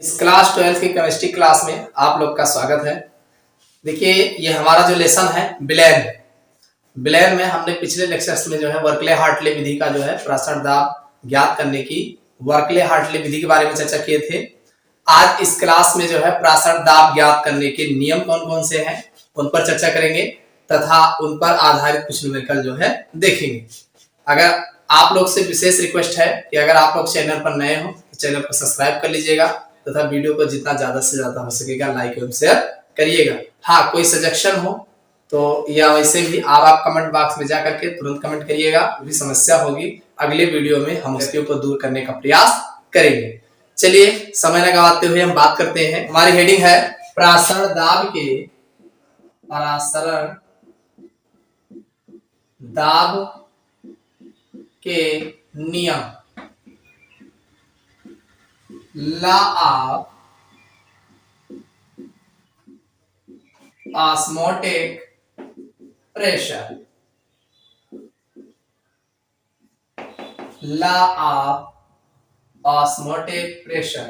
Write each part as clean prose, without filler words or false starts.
इस क्लास 12 की chemistry class में आप लोग का स्वागत है। देखिए ये हमारा जो लेसन है बिलेन में हमने पिछले लेक्चर्स में जो है वर्कले हार्टले विधि का जो है प्रासरण दाब ज्ञात करने की वर्कले हार्टले विधि के बारे में चर्चा किए थे। आज इस क्लास में जो है प्रासरण दाब ज्ञात करने के नियम कौन कौन से हैं उन पर चर्चा करेंगे तथा उन पर आधारित कुछ न्यूमेरिकल जो है देखेंगे। अगर आप लोग से विशेष रिक्वेस्ट है कि अगर आप लोग चैनल पर नए हो तो चैनल को सब्सक्राइब कर लीजिएगा तथा वीडियो को जितना ज्यादा से ज्यादा हो सकेगा लाइक एवं शेयर करिएगा। हाँ, कोई सजेशन हो तो या वैसे भी आप कमेंट बॉक्स में जा करके तुरंत कमेंट करिएगा। कोई समस्या होगी अगले वीडियो में हम उसके ऊपर दूर करने का प्रयास करेंगे। चलिए समय न गवाते हुए हम बात करते हैं। हमारी हेडिंग है प्रासरण दाब के नियम, law of osmotic pressure, law of osmotic pressure,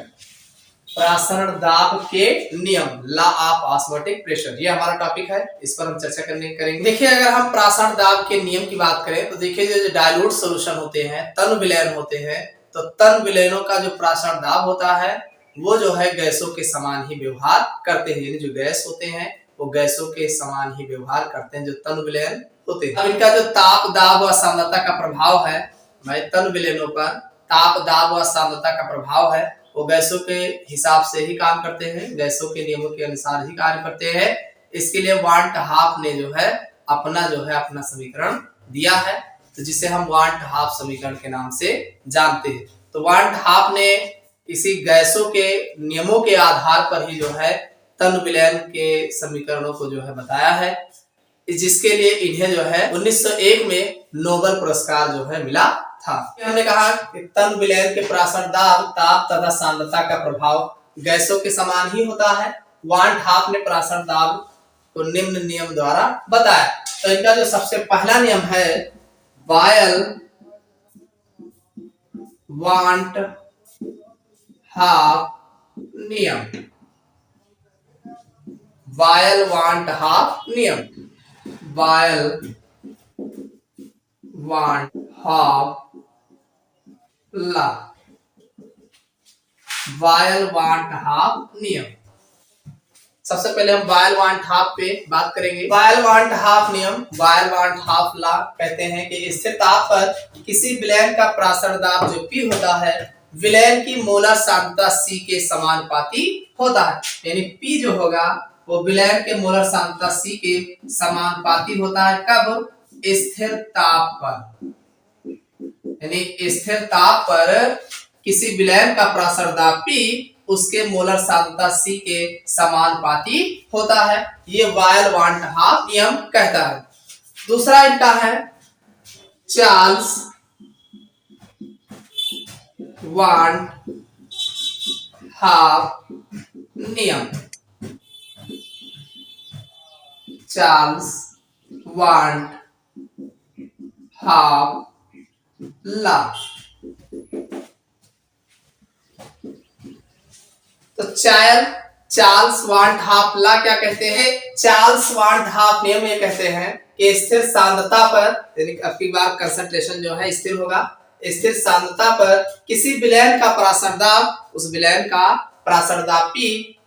प्रासरण दाब के नियम, लॉ ऑफ ऑस्मोटिक प्रेशर, ये हमारा टॉपिक है। इस पर हम चर्चा करेंगे। देखिए अगर हम प्रासरण दाब के नियम की बात करें तो देखिए जो डाइल्यूट सॉल्यूशन होते हैं, तन विलयन होते हैं, तो तन विलयनों का जो प्रासरण दाब होता है वो जो है गैसों के समान ही व्यवहार करते हैं। यानी जो गैस होते हैं वो गैसों के समान ही व्यवहार करते हैं जो तन विलयन होते हैं। अब इनका जो ताप दाब व सांद्रता का प्रभाव है, भाई तन विलयनों पर ताप दाब व सांद्रता का प्रभाव है वो गैसों के हिसाब से ही काम करते हैं, गैसों के नियमों के अनुसार ही कार्य करते हैं। इसके लिए वांट हाफ ने जो है अपना समीकरण दिया है, तो जिसे हम वांट हाफ समीकरण के नाम से जानते हैं। तो वांट हाफ ने इसी गैसों के नियमों के आधार पर ही जो है तन विलयन के समीकरणों को जो है बताया है, जिसके लिए इन्हें जो है 1901 में नोबेल पुरस्कार जो है मिला था। हमने कहा कि तन विलयन के प्रासरण दाब, ताप तथा सांद्रता का प्रभाव गैसों के समान ही होता है। वांट हाफ ने प्रासरण दाब को निम्न नियम द्वारा बताया। तो इनका जो सबसे पहला नियम है बायल वांट हाफ नियम, बायल वांट हाफ नियम, बायल वांट हाफ लॉ, बायल वांट हाफ नियम। सबसे पहले हम बायल वांट हाफ पे बात करेंगे। बायल वांट हाफ नियम, बायल वांट हाफ लॉ कहते हैं कि स्थिर ताप पर किसी विलयन का प्रासरण दाब जो P होता है विलयन की मोलर सांद्रता C के समानुपाती होता है। यानी P जो होगा वो विलयन के मोलर सांद्रता C के समानुपाती होता है। कब? स्थिर ताप पर। यानी स्थिर ताप पर किसी विलयन का प्रासरण दाब P उसके मोलर सांद्रता C के समानुपाती होता है। ये बायल वांट हाफ नियम कहता है। दूसरा इनका है चार्ल्स वांट हाफ नियम, चार्ल्स वांट हाफ लॉ। तो चार्ल्स वांट हाफ लॉ क्या कहते हैं? चार्ल्स वांट हाफ नियम ये कहते हैं कि स्थिर सांद्रता पर, यानी अब की बार कंसंट्रेशन जो है स्थिर होगा, स्थिर सांद्रता पर किसी विलयन का प्रासरण दाब, उस विलयन का प्रासरण दाब P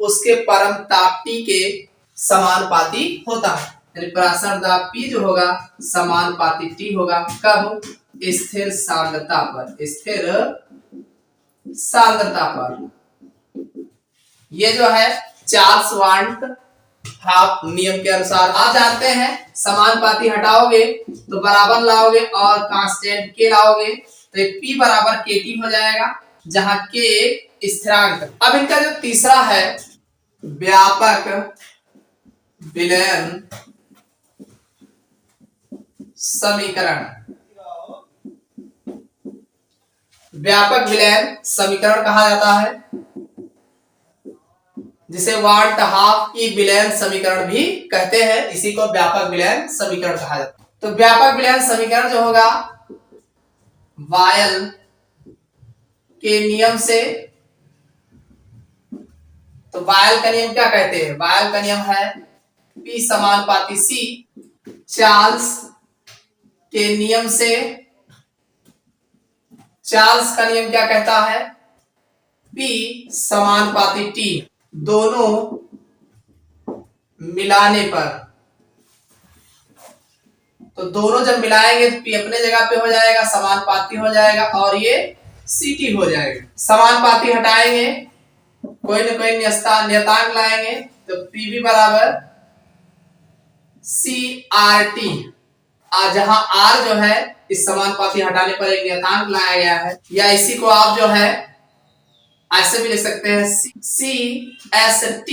उसके परम ताप T के समानुपाती होता है। यानी प्रासरण दाब P जो होगा समानुपाती T होगा। कब? स्थिर सांद्रता पर, स्थिर सांद्रता पर। ये जो है चार्ल्स वांट हाफ नियम के अनुसार आप जानते हैं समानुपाती हटाओगे तो बराबर लाओगे और कांस्टेंट के लाओगे तो P बराबर KT हो जाएगा, जहां K स्थिरांक। अब इनका जो तीसरा है व्यापक विलयन समीकरण, व्यापक विलयन समीकरण कहा जाता है, जिसे वांट हाफ की विलयन समीकरण भी कहते हैं। इसी को व्यापक विलयन समीकरण कहा जाता है। तो व्यापक विलयन समीकरण जो होगा बायल के नियम से तो बायल का नियम क्या कहते हैं? बायल का नियम है P समानुपाती C। चार्ल्स के नियम से, चार्ल्स का नियम क्या कहता है? P समानुपाती T। दोनों मिलाने पर, तो दोनों जब मिलाएंगे तो P अपने जगह पे हो जाएगा, समानुपाती हो जाएगा और ये CT हो जाएगा। समानुपाती हटाएंगे, कोई न कोई नियतांक लाएंगे, तो PV बराबर CRT। जहां R जो है इस समानुपाती हटाने पर एक नियतांक लाया गया है, या इसी को आप जो है ऐसे भी लिख सकते हैं CST।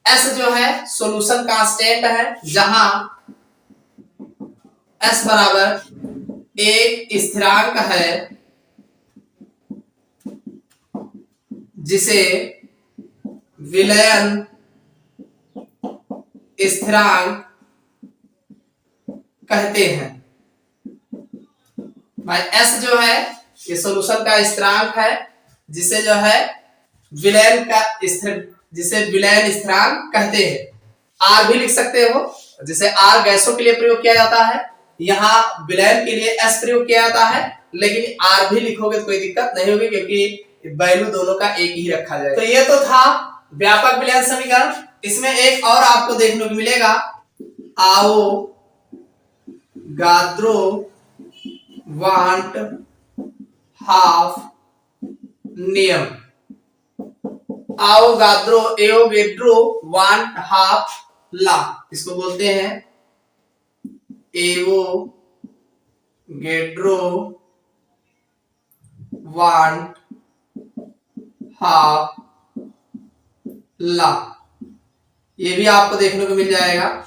S जो है सॉल्यूशन कांस्टेंट है, जहां S बराबर एक स्थिरांक है जिसे विलयन स्थिरांक कहते हैं। भाई S जो है ये सॉल्यूशन का स्थिरांक है जिसे जो है विलयन का जिसे विलयन स्थिरांक कहते हैं। R भी लिख सकते हो, जिसे R गैसों के लिए प्रयोग किया जाता है, यहाँ विलयन के लिए S प्रयोग किया जाता है, लेकिन R भी लिखोगे तो कोई दिक्कत नहीं होगी क्योंकि वैल्यू दोनों का एक ही रखा जाएगा। तो ये तो था व्यापक विलयन समीकरण। इसमें एक और आपको देखने को मिलेगा आओ गाद्रो वांट हाफ नियम। एवोगैड्रो वांट हाफ लॉ, इसको बोलते हैं एवोगैड्रो वांट हाफ लॉ। ये भी आपको देखने को मिल जाएगा।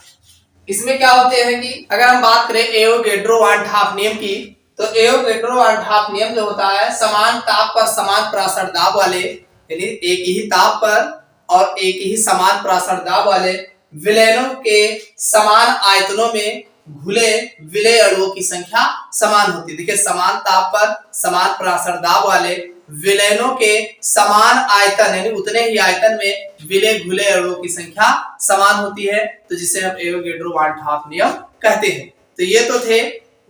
इसमें क्या होते हैं कि अगर हम बात करें एवोगैड्रो वांट हाफ नियम की, तो एवोगैड्रो वांट हाफ नियम जो होता है समान ताप पर समान परासर दाब वाले, यानी एक ही ताप पर और एक ही समान परासर दाब वाले विलयनों के समान आयतनों में घुले विलय अणुओं की संख्या समान होती है। देखिए समान ताप पर समान परासर दाब वाले विलयनों के समान आयतन यानी उतने ही आयतन में विलय घुले अणुओं की संख्या समान होती है, तो जिसे हम एवोगैड्रो वांट हाफ नियम कहते हैं। तो ये तो थे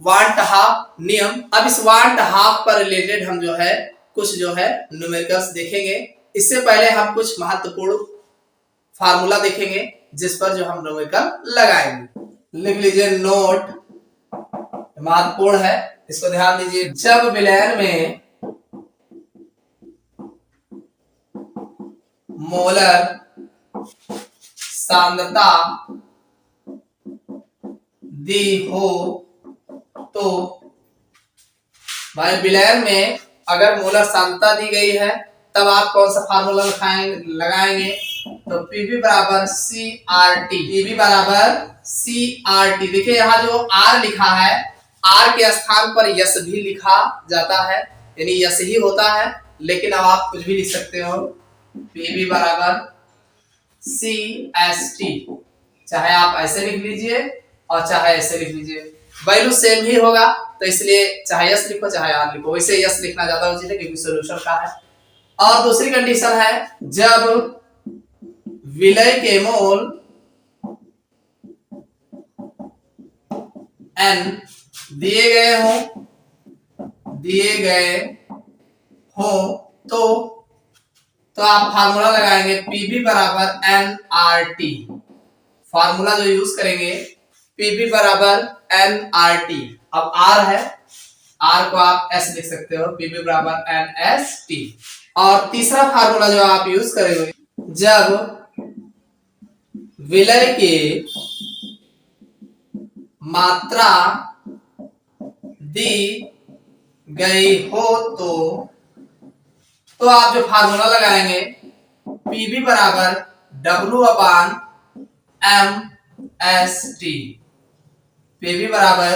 वांट हाफ नियम। अब इस वांट हाफ पर रिलेटेड हम जो है कुछ जो है न्यूमेरिकल्स देखेंगे। इससे पहले हम कुछ महत्वपूर्ण फार्मूला देखेंगे जिस पर जो हम न्यूमेरिकल लगाएंगे। लिख लीजिए नोट, महत्वपूर्ण है, इसको ध्यान दीजिए। जब विलयन में मोलर सांद्रता दी हो तो, भाई विलयन में अगर मोलर सांद्रता दी गई है तब आप कौन सा फार्मूला लगाएंगे? तो Pv बराबर CRT। Pv बराबर CRT। देखिए यहाँ जो R लिखा है, R के स्थान पर यस भी लिखा जाता है, यानी यस ही होता है, लेकिन अब आप कुछ भी लिख सकते हो। Pv बराबर CST, चाहे आप ऐसे लिख लीजिए और चाहे ऐसे लिख लीजिए, वैल्यू सेम ही होगा, तो इसलिए चाहे यस लिखो चाहे आर लिखो। वैसे यस लिखना ज्यादा उचित है क्योंकि सॉल्यूशन का है। और दूसरी कंडीशन है जब विलय के मोल n दिए हो तो आप फार्मूला लगाएंगे Pv बराबर nRT। फार्मूला जो यूज करेंगे Pv बराबर nRT। अब R है, R को आप S लिख सकते हो, Pv बराबर nST। और तीसरा फार्मूला जो आप यूज करेंगे जब विलय की मात्रा दी गई हो तो आप जो फार्मूला लगाएंगे Pv बराबर W अपान MST। Pv बराबर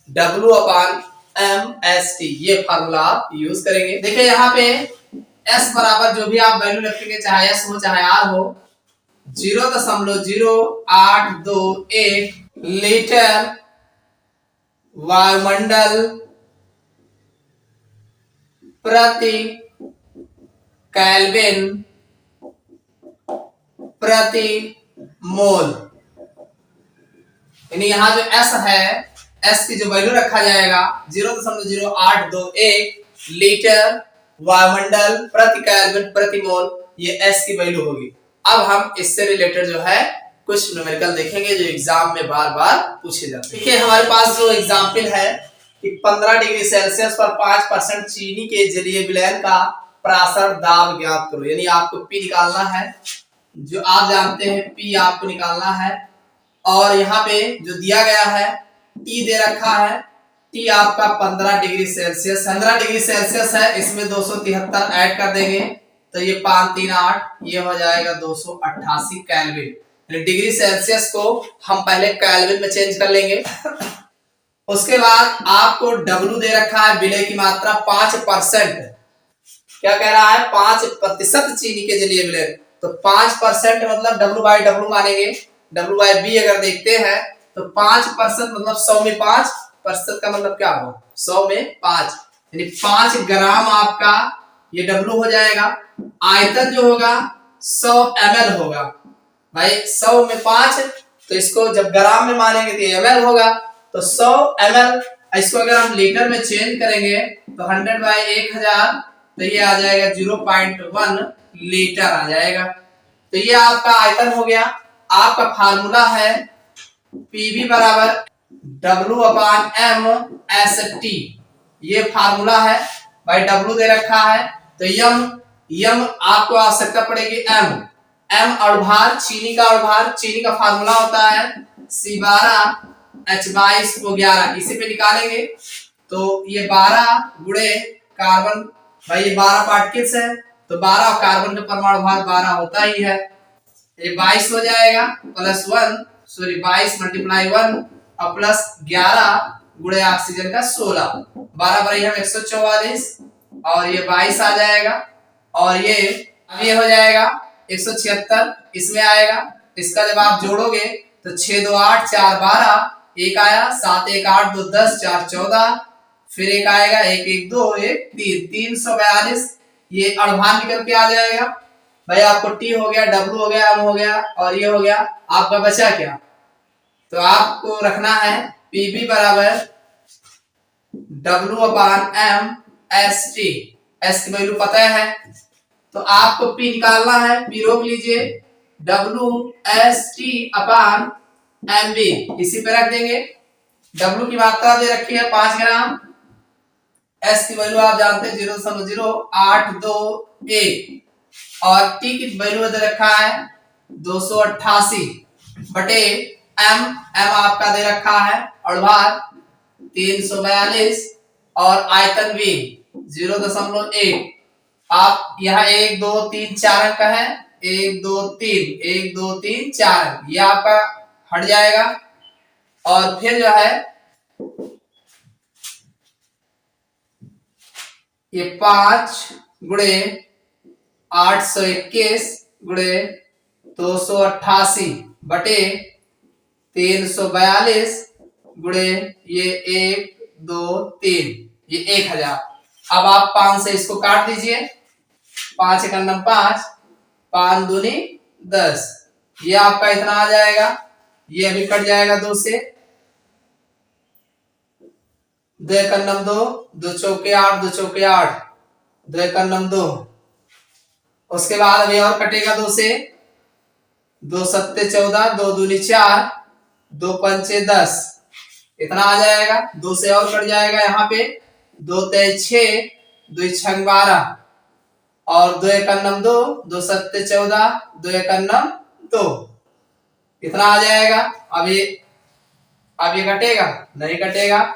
W अपान MST, ये फार्मूला आप यूज करेंगे। देखिए यहाँ पे S बराबर जो भी आप वैल्यू रखेंगे, चाहे S हो चाहे R हो, 0.0821 लीटर वायुमंडल प्रति केल्विन प्रति मोल। यानी यहाँ जो S है, S की जो वैल्यू रखा जाएगा 0.0821 लीटर वायुमंडल प्रति केल्विन प्रति मोल, ये S की वैल्यू होगी। अब हम इससे रिलेटेड जो है कुछ न्यूमेरिकल देखेंगे जो एग्जाम में बार बार पूछे जाते हैं। देखिए हमारे पास जो एग्जाम्पल है कि 15 डिग्री सेल्सियस पर 5% चीनी के जलीय विलयन का प्रासरण दाब ज्ञात करो। यानी आपको P निकालना है, जो आप जानते हैं P आपको निकालना है। और यहाँ पे जो दिया गया है T दे रखा है, T आपका 15 डिग्री सेल्सियस, 15 डिग्री सेल्सियस है, इसमें 273 ऐड कर देंगे तो ये 5 3 8, ये हो जाएगा 288 केल्विन। डिग्री सेल्सियस को हम पहले केल्विन में चेंज कर लेंगे। उसके बाद आपको W दे रखा है, विलय की मात्रा 5%। क्या कह रहा है? 5% चीनी के जलीय विलय, तो 5% मतलब W/W मानेंगे। W/B अगर देखते हैं तो 5% मतलब 100 में 5% का मतलब क्या होगा? 100 में 5, यानी 5 ग्राम आपका ये W हो जाएगा। आयतन जो होगा 100 ml होगा भाई, 100 में 5, तो इसको जब ग्राम में मानेंगे तो ml होगा, तो 100 ml। इसको अगर हम लीटर में चेंज करेंगे तो 100/1000, तो ये आ जाएगा 0.1 लीटर आ जाएगा। तो ये आपका आयतन हो गया। आपका फार्मूला है PV बराबर W/m/ST, ये फार्मूला है भाई। W दे रखा है तो यम आपको आवश्यकता पड़ेगी m अणुभार, चीनी का अणुभार, चीनी का फार्मूला होता है C12H22O11, इसी पे निकालेंगे तो ये 12 गुणे कार्बन, भाई ये 12 पार्टिकल्स है तो 12, कार्बन का परमाणु भार 12 होता ही है, ये 22 हो जाएगा प्लस 1, सॉरी 22 × 1 और प्लस 11 गुणे ऑक्सीजन का 16, 12 बराबर हम 144 और ये 22 आ जाएगा। और ये अब ये हो जाएगा 176, इसमें आएगा, इसका जब आप जोड़ोगे तो 6 2 8 4 12, एक आया 7 1 8 2 10 4 14, फिर एक आएगा 1 1 2 1 3, 342, ये अणुभार निकल के आ जाएगा भाई। आपको T हो गया, W हो गया, M हो गया और ये हो गया। आपका बचा क्या? तो आपको रखना है PV बराबर W/m/ST, S की वैल्यू पता है तो आपको P निकालना है। P रोक लीजिए, WST/mv, इसी पे रख देंगे। W की मात्रा दे रखी है 5 ग्राम, S की वैल्यू आप जानते हैं 0.0821 और T की वैल्यू दे रखा है 288 बटे m आपका दे रखा है अणुभार 342 और आयतन भी 0.1। आप यहाँ 1 2 3 4 अंक है, 1 2 3 1 2 3 4, ये आपका हट जाएगा। और फिर जो है ये 5 गुणे 821 गुणे 288 बटे 342 गुणे ये 1 2 3, ये 1000। अब आप 5 से इसको काट दीजिए, 5 × 5, 5 दूनी 10, ये आपका इतना आ जाएगा। ये अभी कट जाएगा 2 से, 2 × 2, 2 चौके 8, 2 चौके 8, 2 × 2। उसके बाद अभी और कटेगा 2 से, 2 7 14, 2 दूनी 4, 2 पंचे 10, इतना आ जाएगा। 2 से और कट जाएगा यहाँ पे, 2 3 6, 2 6 12 और 2 × 2, 2 7 14, 2 × 2, इतना आ जाएगा। अब ये कटेगा? नहीं कटेगा,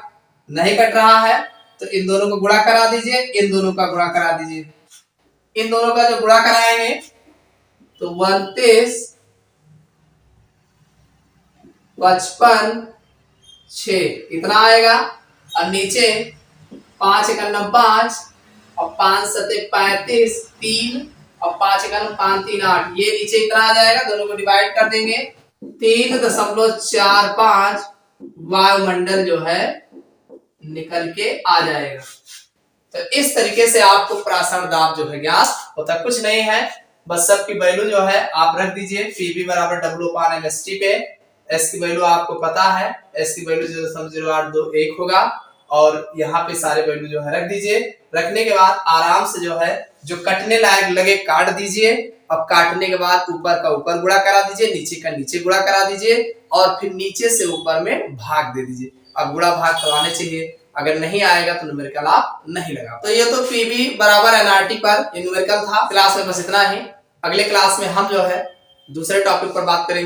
नहीं कट रहा है तो इन दोनों को गुणा करा दीजिए, इन दोनों का गुणा करा दीजिए। इन दोनों का जो गुणा कराएंगे तो 29 55 6, इतना आएगा। और नीचे 5 × 5 और 5 7 35, 3 और 5 × 5 3 8, ये नीचे इतना आ जाएगा। दोनों को डिवाइड कर देंगे, 3.45 वायुमंडल जो है निकल के आ जाएगा। तो इस तरीके से आपको प्रासरण दाब जो है ज्ञात होता, कुछ नहीं है। बस सबकी वैल्यू जो है आप रख दीजिए। पीवी बराबर W/MST पे एस की वैल्यू आपको पता है, एस की वैल्यू 0.0821 होगा और यहाँ पे सारे वैल्यू जो है रख दीजिए। रखने के बाद आराम से जो है जो कटने लायक लगे काट दीजिए। अब काटने के बाद ऊपर का ऊपर गुणा करा दीजिए, नीचे का नीचे गुणा करा दीजिए और फिर नीचे से ऊपर में भाग दे दीजिए। अब गुणा भाग करवाने चाहिए, अगर नहीं आएगा तो न्यूमेरिकल आप नहीं लगा। तो ये तो पीवी बराबर एनआरटी पर न्यूमेरिकल था। क्लास में बस इतना ही। अगले क्लास में हम जो है दूसरे टॉपिक पर बात करेंगे।